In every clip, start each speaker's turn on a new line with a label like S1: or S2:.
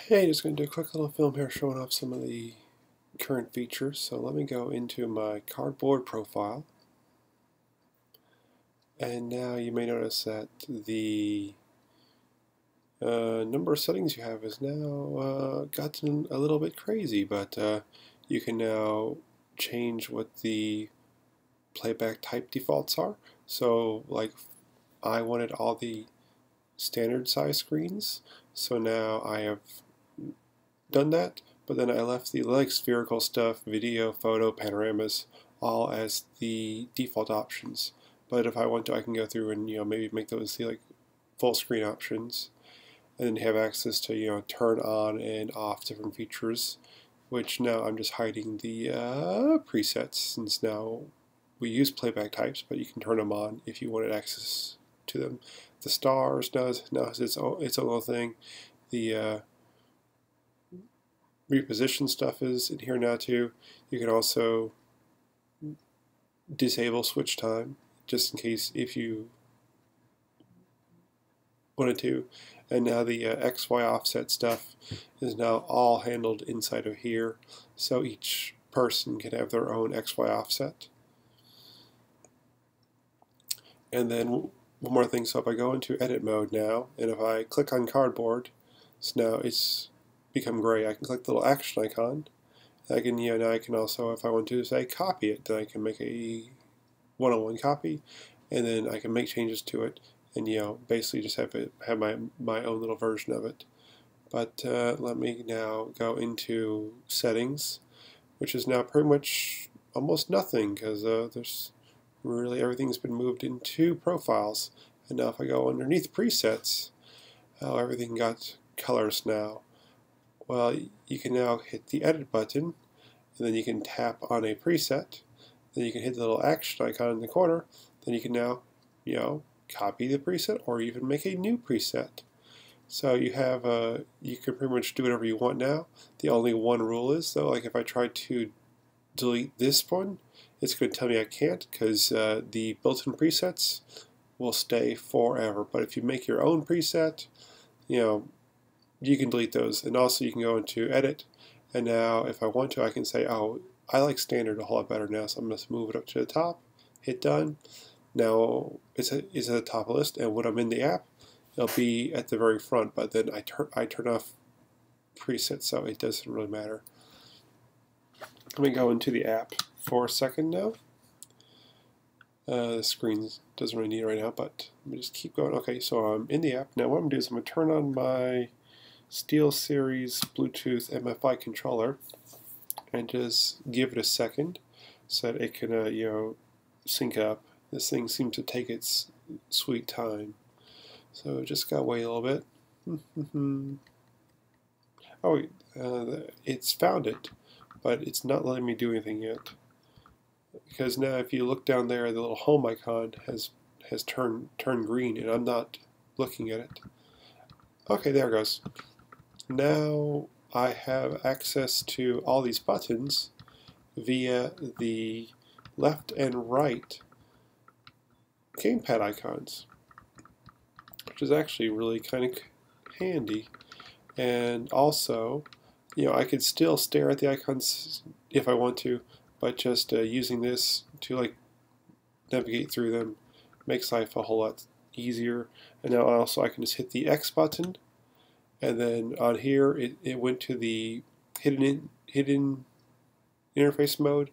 S1: Hey, just going to do a quick little film here showing off some of the current features. So let me go into my cardboard profile. And now you may notice that the number of settings you have is now gotten a little bit crazy, but you can now change what the playback type defaults are. So like I wanted all the standard size screens, so now I have done that, but then I left the like spherical stuff, video, photo, panoramas, all as the default options. But if I want to, I can go through and maybe make those the like full screen options, and then have access to turn on and off different features. Which now I'm just hiding the presets, since now we use playback types, but you can turn them on if you wanted access to them. The stars now has its own little thing. The reposition stuff is in here now too. You can also disable switch time just in case if you wanted to. And now the XY offset stuff is now all handled inside of here, so each person can have their own XY offset. And then one more thing, so if I go into edit mode now, and if I click on cardboard, so now it's become gray. I can click the little action icon. I can, now I can also, if I want to say copy it, then I can make a one-on-one copy, and then I can make changes to it, and basically just have my own little version of it. But let me now go into settings, which is now pretty much almost nothing, because there's really everything's been moved into profiles. And now if I go underneath presets, everything got colors now. Well, you can now hit the edit button, and then you can tap on a preset. Then you can hit the little action icon in the corner. Then you can now, copy the preset or even make a new preset. So you have, you can pretty much do whatever you want now. The only one rule is, though, like if I try to delete this one, it's going to tell me I can't, because the built-in presets will stay forever. But if you make your own preset, you can delete those. And also you can go into edit, and now if I want to, I can say, oh, I like standard a whole lot better now, so I'm going to move it up to the top, hit done. Now it's at the top of the list, and when I'm in the app, it'll be at the very front, but then I turn off presets, so it doesn't really matter. Let me go into the app for a second now. The screen doesn't really need it right now, but let me just keep going. Okay, so I'm in the app. Now what I'm going to do is I'm going to turn on my SteelSeries Bluetooth MFI controller and just give it a second so that it can sync up. This thing seems to take its sweet time, so just gotta wait a little bit. Oh, it's found it, but it's not letting me do anything yet, because now if you look down there, the little home icon has turned green, and I'm not looking at it. Okay, there it goes. Now I have access to all these buttons via the left and right gamepad icons, which is actually really kind of handy. And also, I could still stare at the icons if I want to, but just using this to like navigate through them makes life a whole lot easier. And now also I can just hit the X button, and then on here it went to the hidden interface mode,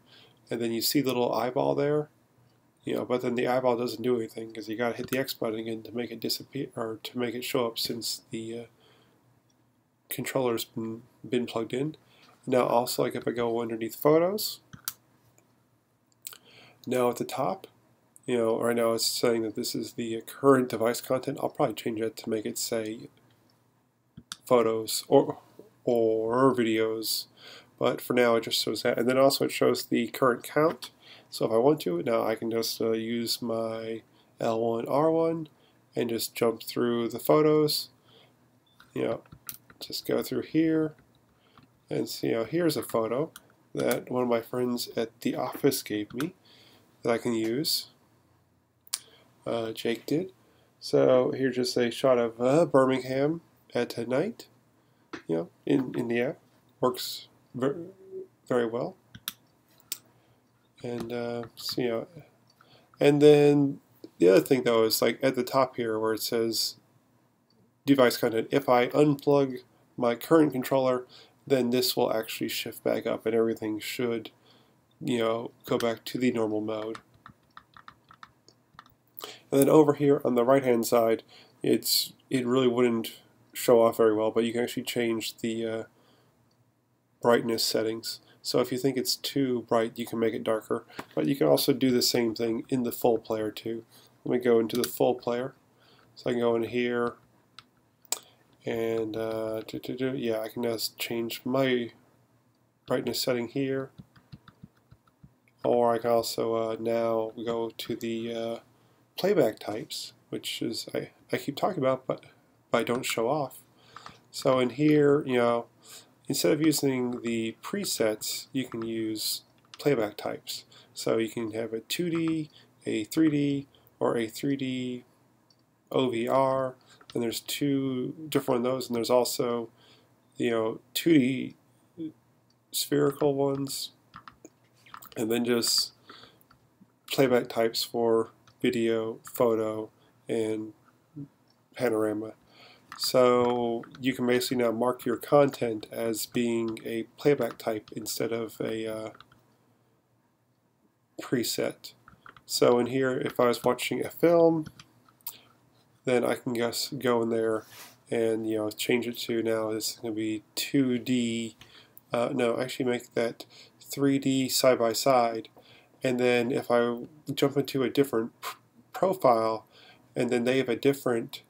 S1: and then you see the little eyeball there, but then the eyeball doesn't do anything because you got to hit the X button again to make it disappear, or to make it show up, since the controller's been plugged in. Now also, like if I go underneath photos, now at the top, right now it's saying that this is the current device content. I'll probably change that to make it say photos or videos, but for now it just shows that. And then also it shows the current count. So if I want to, now I can just use my L1, R1 and just jump through the photos. Just go through here and see, here's a photo that one of my friends at the office gave me that I can use. Jake did. So here's just a shot of Birmingham at night. in the app. Works very, very well. And so, and then the other thing though is like at the top here where it says device content, if I unplug my current controller, then this will actually shift back up and everything should, go back to the normal mode. And then over here on the right hand side, it really wouldn't show off very well, but you can actually change the brightness settings. So if you think it's too bright, you can make it darker. But you can also do the same thing in the full player too. Let me go into the full player. So I can go in here and yeah, I can just change my brightness setting here. Or I can also now go to the playback types, which is I keep talking about, but I don't show off. So in here, instead of using the presets, you can use playback types. So you can have a 2D, a 3D, or a 3D OVR, and there's two different of those, and there's also 2D spherical ones, and then just playback types for video, photo, and panorama. So you can basically now mark your content as being a playback type instead of a preset. So in here, if I was watching a film, then I can just go in there and change it to, now this is going to be 2D, no, actually make that 3D side by side. And then if I jump into a different profile, and then they have a different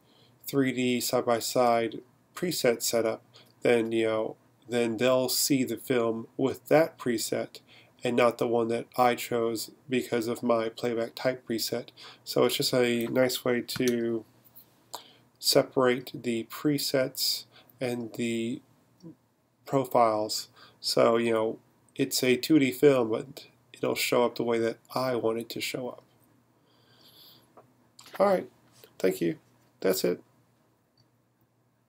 S1: 3D side by side preset setup, then then they'll see the film with that preset and not the one that I chose because of my playback type preset. So it's just a nice way to separate the presets and the profiles. So it's a 2D film, but it'll show up the way that I want it to show up. Alright, thank you. That's it.